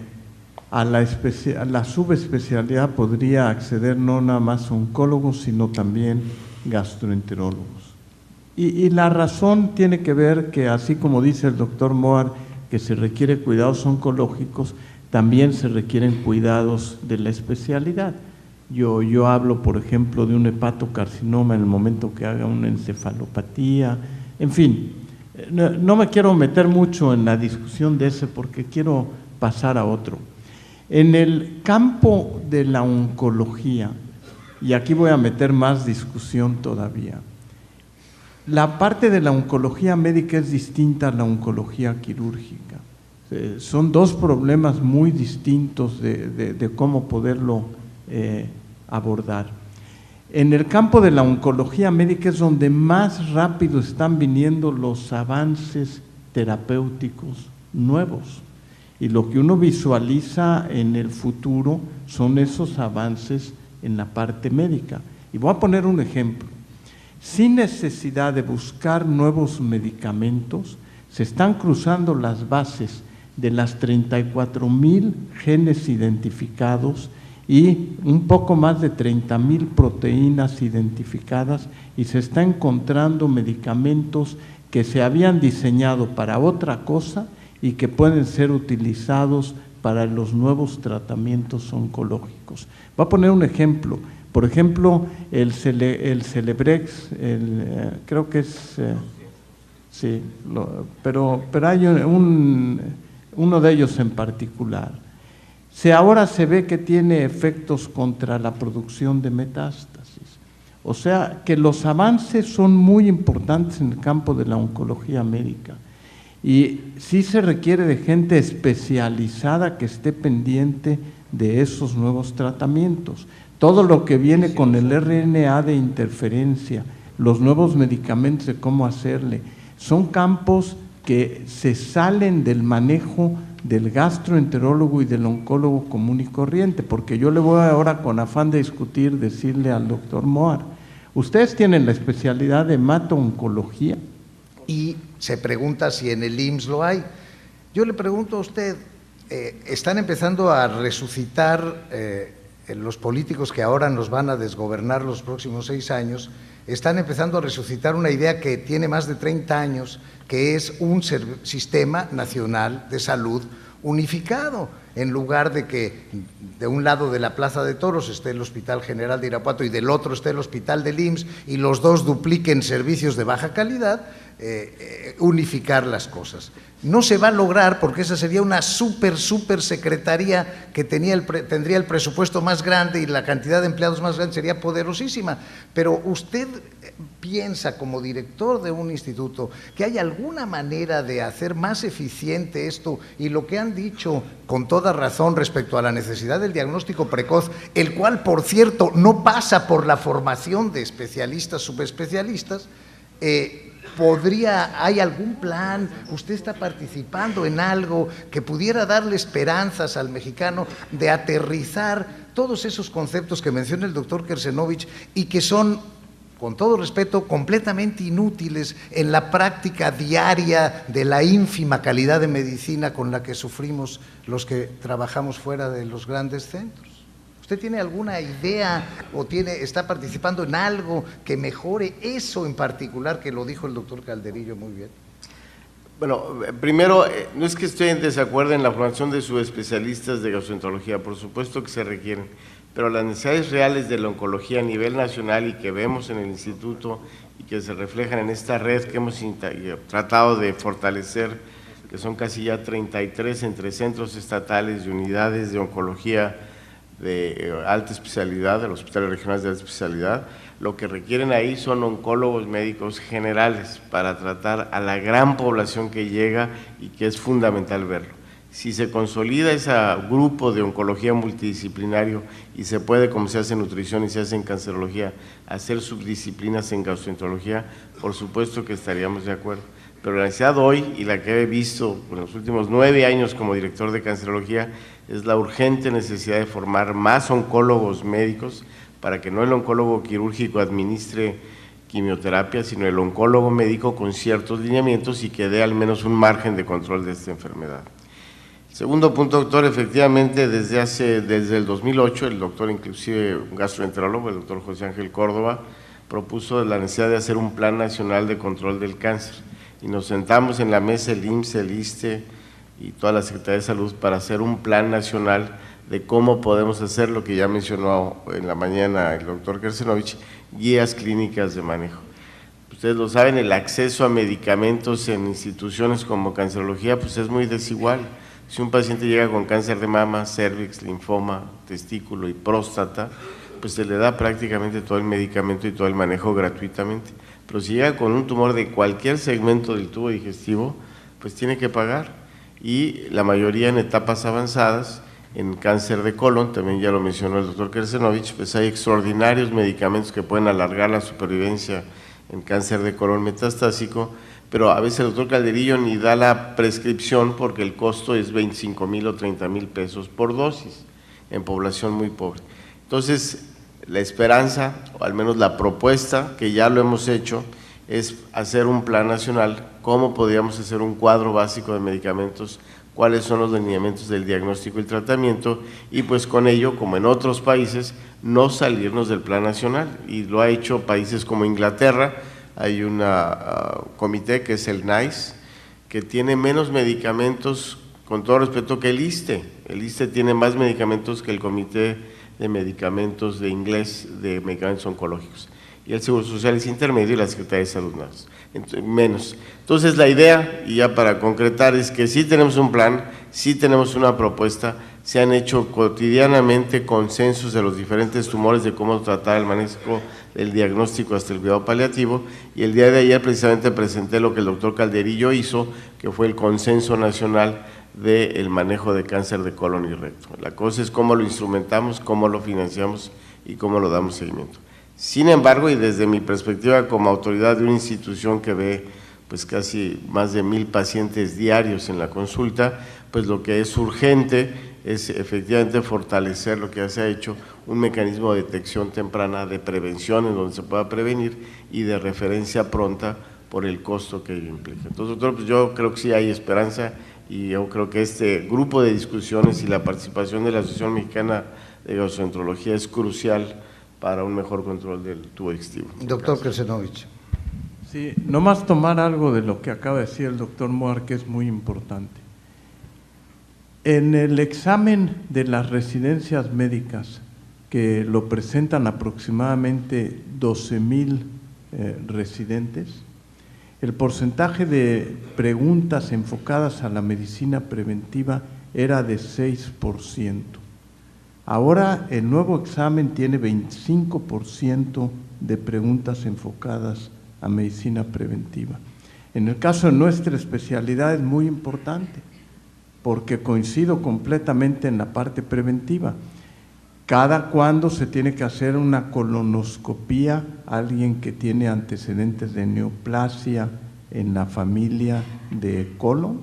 a la subespecialidad podría acceder no nada más oncólogos, sino también gastroenterólogos. Y la razón tiene que ver que, así como dice el doctor Moar, que se requiere cuidados oncológicos, también se requieren cuidados de la especialidad. Yo hablo, por ejemplo, de un hepatocarcinoma en el momento que haga una encefalopatía, en fin, no me quiero meter mucho en la discusión de ese porque quiero pasar a otro. En el campo de la oncología, y aquí voy a meter más discusión todavía, la parte de la oncología médica es distinta a la oncología quirúrgica. Son dos problemas muy distintos de cómo poderlo abordar. En el campo de la oncología médica es donde más rápido están viniendo los avances terapéuticos nuevos. Y lo que uno visualiza en el futuro son esos avances en la parte médica. Y voy a poner un ejemplo. Sin necesidad de buscar nuevos medicamentos, se están cruzando las bases de las 34,000 genes identificados y un poco más de 30,000 proteínas identificadas, y se está encontrando medicamentos que se habían diseñado para otra cosa y que pueden ser utilizados para los nuevos tratamientos oncológicos. Voy a poner un ejemplo. Por ejemplo, el Celebrex, creo que es, sí, pero hay uno de ellos en particular. Ahora se ve que tiene efectos contra la producción de metástasis. O sea, que los avances son muy importantes en el campo de la oncología médica. Y sí se requiere de gente especializada que esté pendiente de esos nuevos tratamientos. Todo lo que viene con el RNA de interferencia, los nuevos medicamentos de cómo hacerle, son campos que se salen del manejo del gastroenterólogo y del oncólogo común y corriente, porque yo le voy ahora, con afán de discutir, decirle al doctor Moar, ustedes tienen la especialidad de hemato-oncología. Y se pregunta si en el IMSS lo hay. Yo le pregunto a usted, están empezando a resucitar los políticos que ahora nos van a desgobernar los próximos 6 años, están empezando a resucitar una idea que tiene más de 30 años, que es un sistema nacional de salud unificado, en lugar de que de un lado de la Plaza de Toros esté el Hospital General de Irapuato y del otro esté el Hospital del IMSS y los dos dupliquen servicios de baja calidad, unificar las cosas. No se va a lograr porque esa sería una super secretaría que tendría el presupuesto más grande y la cantidad de empleados más grande, sería poderosísima. Pero usted piensa, como director de un instituto, que hay alguna manera de hacer más eficiente esto, y lo que han dicho con toda razón respecto a la necesidad del diagnóstico precoz, el cual, por cierto, no pasa por la formación de especialistas, subespecialistas, ¿hay algún plan? ¿Usted está participando en algo que pudiera darle esperanzas al mexicano de aterrizar todos esos conceptos que menciona el doctor Kersenovich y que son, con todo respeto, completamente inútiles en la práctica diaria de la ínfima calidad de medicina con la que sufrimos los que trabajamos fuera de los grandes centros? ¿Usted tiene alguna idea o está participando en algo que mejore eso en particular, que lo dijo el doctor Calderillo muy bien? Bueno, primero, no es que estoy en desacuerdo en la formación de subespecialistas de gastroenterología, por supuesto que se requieren, pero las necesidades reales de la oncología a nivel nacional y que vemos en el instituto y que se reflejan en esta red que hemos tratado de fortalecer, que son casi ya 33 entre centros estatales y unidades de oncología de alta especialidad, de los hospitales regionales de alta especialidad, lo que requieren ahí son oncólogos médicos generales para tratar a la gran población que llega y que es fundamental verlo. Si se consolida ese grupo de oncología multidisciplinario y se puede, como se hace en nutrición y se hace en cancerología, hacer subdisciplinas en gastroenterología, por supuesto que estaríamos de acuerdo. Pero la necesidad hoy, y la que he visto en los últimos 9 años como director de cancerología, es la urgente necesidad de formar más oncólogos médicos para que no el oncólogo quirúrgico administre quimioterapia, sino el oncólogo médico con ciertos lineamientos y que dé al menos un margen de control de esta enfermedad. Segundo punto, doctor, efectivamente desde el 2008 el doctor, inclusive un gastroenterólogo, el doctor José Ángel Córdoba, propuso la necesidad de hacer un plan nacional de control del cáncer y nos sentamos en la mesa el IMSS, el ISSSTE y toda la Secretaría de Salud para hacer un plan nacional de cómo podemos hacer lo que ya mencionó en la mañana el doctor Kersenovich, guías clínicas de manejo. Ustedes lo saben, el acceso a medicamentos en instituciones como cancerología pues es muy desigual. Si un paciente llega con cáncer de mama, cérvix, linfoma, testículo y próstata, pues se le da prácticamente todo el medicamento y todo el manejo gratuitamente. Pero si llega con un tumor de cualquier segmento del tubo digestivo, pues tiene que pagar. Y la mayoría en etapas avanzadas, en cáncer de colon, también ya lo mencionó el doctor Kersenovich, pues hay extraordinarios medicamentos que pueden alargar la supervivencia en cáncer de colon metastásico, pero a veces el doctor Calderillo ni da la prescripción porque el costo es 25,000 o 30,000 pesos por dosis en población muy pobre. Entonces, la esperanza, o al menos la propuesta, que ya lo hemos hecho, es hacer un plan nacional, cómo podríamos hacer un cuadro básico de medicamentos, cuáles son los lineamientos del diagnóstico y el tratamiento, y pues con ello, como en otros países, no salirnos del plan nacional, y lo ha hecho países como Inglaterra. Hay un comité que es el NICE, que tiene menos medicamentos, con todo respeto, que el ISSSTE. El ISSSTE tiene más medicamentos que el Comité de Medicamentos de Inglés de Medicamentos Oncológicos. Y el Seguro Social es intermedio y la Secretaría de Salud menos. Entonces la idea, y ya para concretar, es que sí tenemos un plan, sí tenemos una propuesta, se han hecho cotidianamente consensos de los diferentes tumores de cómo tratar el manejo del diagnóstico hasta el cuidado paliativo, y el día de ayer precisamente presenté lo que el doctor Calderillo hizo, que fue el consenso nacional del manejo de cáncer de colon y recto. La cosa es cómo lo instrumentamos, cómo lo financiamos y cómo lo damos seguimiento. Sin embargo, y desde mi perspectiva como autoridad de una institución que ve pues casi más de 1,000 pacientes diarios en la consulta, pues lo que es urgente es efectivamente fortalecer lo que ya se ha hecho, un mecanismo de detección temprana, de prevención en donde se pueda prevenir y de referencia pronta por el costo que ello implica. Entonces, doctor, pues yo creo que sí hay esperanza, y yo creo que este grupo de discusiones y la participación de la Asociación Mexicana de Gastroenterología es crucial para un mejor control del tubo digestivo. Doctor Kersenovich. Sí, nomás tomar algo de lo que acaba de decir el doctor Moar, que es muy importante. En el examen de las residencias médicas, que lo presentan aproximadamente 12,000 residentes, el porcentaje de preguntas enfocadas a la medicina preventiva era de 6%. Ahora el nuevo examen tiene 25% de preguntas enfocadas a medicina preventiva. En el caso de nuestra especialidad es muy importante, porque coincido completamente en la parte preventiva. Cada cuándo se tiene que hacer una colonoscopía a alguien que tiene antecedentes de neoplasia en la familia de colon.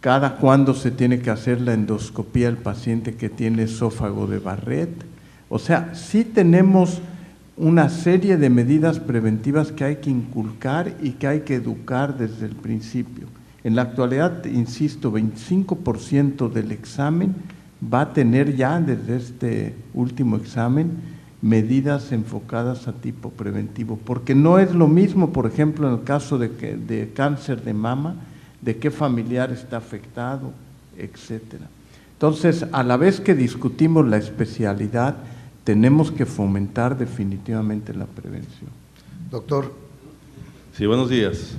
Cada cuándo se tiene que hacer la endoscopía al paciente que tiene esófago de Barrett. O sea, sí tenemos una serie de medidas preventivas que hay que inculcar y que hay que educar desde el principio. En la actualidad, insisto, 25% del examen va a tener ya desde este último examen medidas enfocadas a tipo preventivo, porque no es lo mismo, por ejemplo, en el caso de cáncer de mama, de qué familiar está afectado, etcétera. Entonces, a la vez que discutimos la especialidad, tenemos que fomentar definitivamente la prevención. Doctor. Sí, buenos días.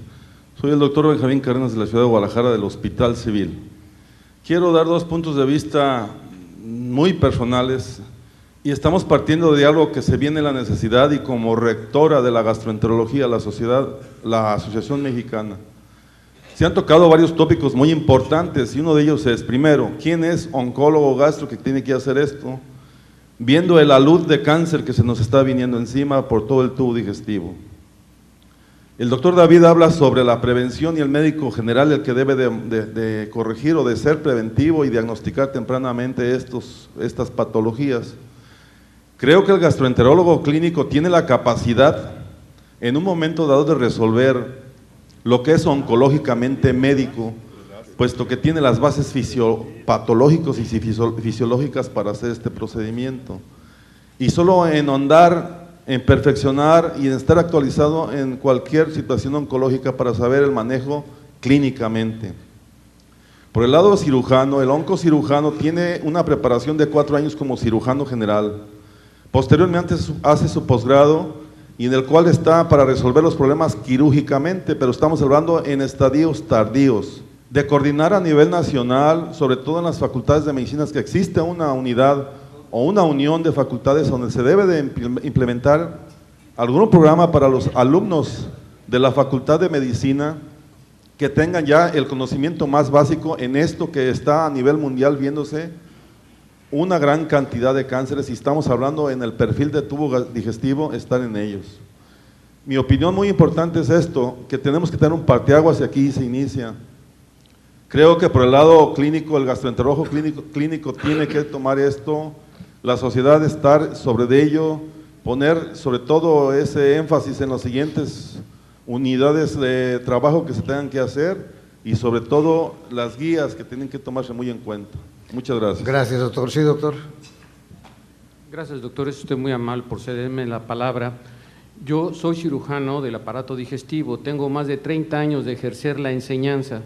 Soy el doctor Benjamín Cárdenas de la ciudad de Guadalajara, del Hospital Civil. Quiero dar 2 puntos de vista muy personales, y estamos partiendo de algo que se viene la necesidad, y como rectora de la gastroenterología, la Asociación Mexicana, se han tocado varios tópicos muy importantes, y uno de ellos es, primero, ¿quién es oncólogo gastro que tiene que hacer esto? Viendo el alud de cáncer que se nos está viniendo encima por todo el tubo digestivo. El doctor David habla sobre la prevención y el médico general el que debe de corregir o de ser preventivo y diagnosticar tempranamente estas patologías. Creo que el gastroenterólogo clínico tiene la capacidad en un momento dado de resolver lo que es oncológicamente médico, puesto que tiene las bases fisiopatológicas y fisiológicas para hacer este procedimiento. Y solo en ahondar, en perfeccionar y en estar actualizado en cualquier situación oncológica para saber el manejo clínicamente. Por el lado cirujano, el oncocirujano tiene una preparación de 4 años como cirujano general. Posteriormente hace su posgrado y en el cual está para resolver los problemas quirúrgicamente, pero estamos hablando en estadios tardíos, de coordinar a nivel nacional, sobre todo en las facultades de medicinas, que existe una unidad o una unión de facultades donde se debe de implementar algún programa para los alumnos de la Facultad de Medicina que tengan ya el conocimiento más básico en esto que está a nivel mundial viéndose una gran cantidad de cánceres, y estamos hablando en el perfil de tubo digestivo, estar en ellos. Mi opinión muy importante es esto, que tenemos que tener un parteaguas y aquí se inicia. Creo que por el lado clínico, el gastroenterólogo clínico tiene que tomar esto, la sociedad estar sobre de ello, poner sobre todo ese énfasis en las siguientes unidades de trabajo que se tengan que hacer y sobre todo las guías que tienen que tomarse muy en cuenta. Muchas gracias. Gracias, doctor. Sí, doctor. Gracias, doctor. Es usted muy amable por cederme la palabra. Yo soy cirujano del aparato digestivo, tengo más de 30 años de ejercer la enseñanza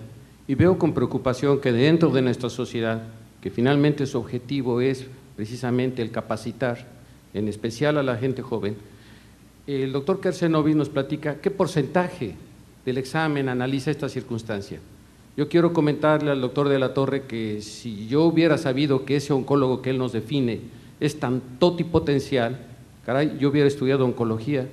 y veo con preocupación que dentro de nuestra sociedad, que finalmente su objetivo es precisamente el capacitar, en especial a la gente joven, el doctor Kersenovic nos platica qué porcentaje del examen analiza esta circunstancia. Yo quiero comentarle al doctor de la Torre que si yo hubiera sabido que ese oncólogo que él nos define es tan totipotencial, caray, yo hubiera estudiado oncología.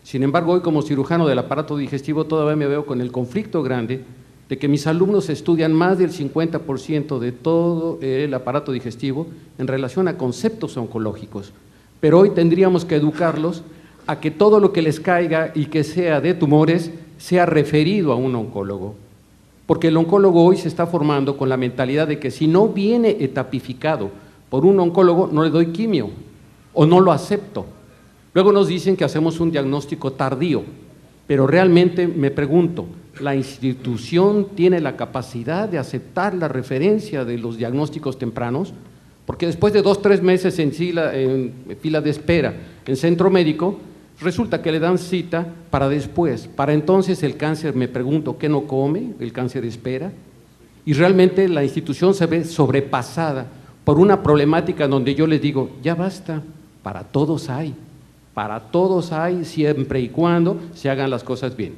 Sin embargo, hoy como cirujano del aparato digestivo todavía me veo con el conflicto grande de que mis alumnos estudian más del 50% de todo el aparato digestivo en relación a conceptos oncológicos, pero hoy tendríamos que educarlos a que todo lo que les caiga y que sea de tumores sea referido a un oncólogo, porque el oncólogo hoy se está formando con la mentalidad de que si no viene etapificado por un oncólogo no le doy quimio o no lo acepto. Luego nos dicen que hacemos un diagnóstico tardío, pero realmente me pregunto, ¿la institución tiene la capacidad de aceptar la referencia de los diagnósticos tempranos? Porque después de 2 o 3 meses en fila de espera en centro médico, resulta que le dan cita para después. Para entonces el cáncer, me pregunto, ¿qué no come? El cáncer espera. Y realmente la institución se ve sobrepasada por una problemática donde yo les digo, ya basta, para todos hay siempre y cuando se hagan las cosas bien.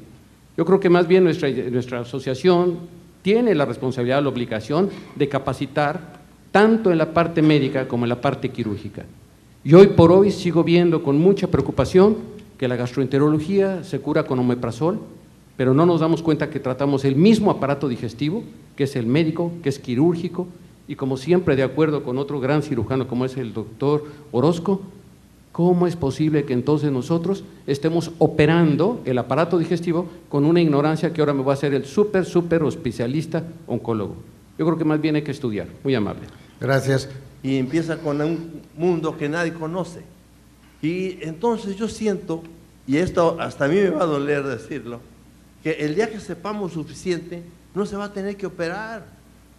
Yo creo que más bien nuestra asociación tiene la responsabilidad, la obligación de capacitar tanto en la parte médica como en la parte quirúrgica. Y hoy por hoy sigo viendo con mucha preocupación que la gastroenterología se cura con omeprazol, pero no nos damos cuenta que tratamos el mismo aparato digestivo, que es el médico, que es quirúrgico, y como siempre, de acuerdo con otro gran cirujano como es el doctor Orozco, ¿cómo es posible que entonces nosotros estemos operando el aparato digestivo con una ignorancia que ahora me va a hacer el súper especialista oncólogo? Yo creo que más bien hay que estudiar. Muy amable. Gracias. Y empieza con un mundo que nadie conoce. Y entonces yo siento, y esto hasta a mí me va a doler decirlo, que el día que sepamos suficiente no se va a tener que operar,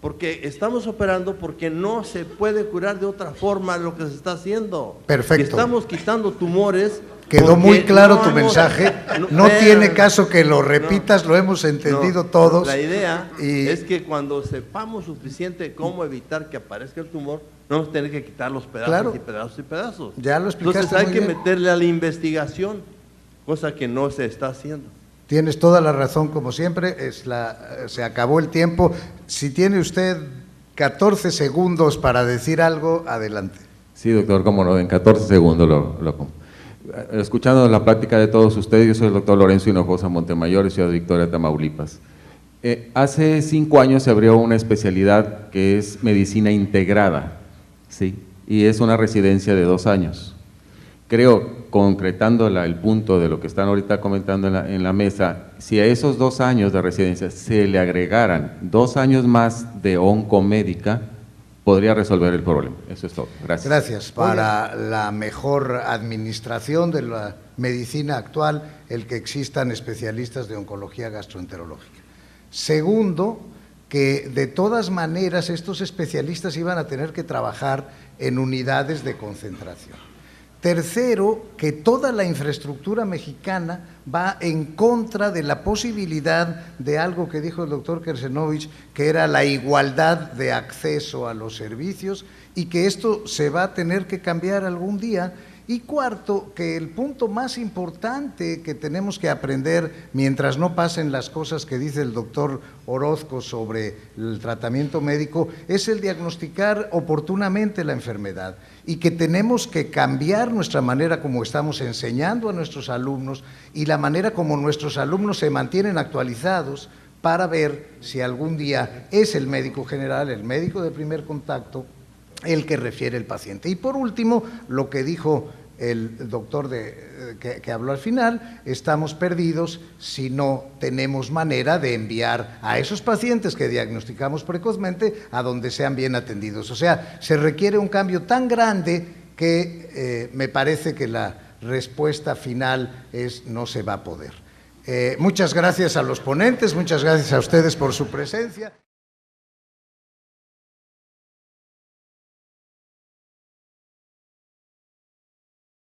porque estamos operando porque no se puede curar de otra forma lo que se está haciendo. Perfecto. Y estamos quitando tumores. Quedó muy claro tu mensaje, no tiene caso que lo repitas, lo hemos entendido todos. La idea es que cuando sepamos suficiente cómo evitar que aparezca el tumor, no vamos a tener que quitar los pedazos, claro, y pedazos y pedazos. Ya lo explicaste. Entonces hay que bien. meterle a la investigación, cosa que no se está haciendo. Tienes toda la razón, como siempre, se acabó el tiempo. Si tiene usted 14 segundos para decir algo, adelante. Sí, doctor, cómo no, en 14 segundos escuchando la plática de todos ustedes, yo soy el doctor Lorenzo Hinojosa Montemayor, de Ciudad Victoria, Tamaulipas. Hace 5 años se abrió una especialidad que es medicina integrada, ¿sí? Y es una residencia de 2 años. Creo, concretando el punto de lo que están ahorita comentando en la mesa, si a esos 2 años de residencia se le agregaran 2 años más de oncomédica, podría resolver el problema. Eso es todo. Gracias. Gracias. Para la mejor administración de la medicina actual, el que existan especialistas de oncología gastroenterológica. Segundo, que de todas maneras estos especialistas iban a tener que trabajar en unidades de concentración. Tercero, que toda la infraestructura mexicana va en contra de la posibilidad de algo que dijo el doctor Kersenovich, que era la igualdad de acceso a los servicios, y que esto se va a tener que cambiar algún día. Y cuarto, que el punto más importante que tenemos que aprender mientras no pasen las cosas que dice el doctor Orozco sobre el tratamiento médico es el diagnosticar oportunamente la enfermedad, y que tenemos que cambiar nuestra manera como estamos enseñando a nuestros alumnos y la manera como nuestros alumnos se mantienen actualizados para ver si algún día es el médico general, el médico de primer contacto, el que refiere el paciente. Y por último, lo que dijo el doctor que habló al final, estamos perdidos si no tenemos manera de enviar a esos pacientes que diagnosticamos precozmente a donde sean bien atendidos. O sea, se requiere un cambio tan grande que me parece que la respuesta final es no se va a poder. Muchas gracias a los ponentes, muchas gracias a ustedes por su presencia.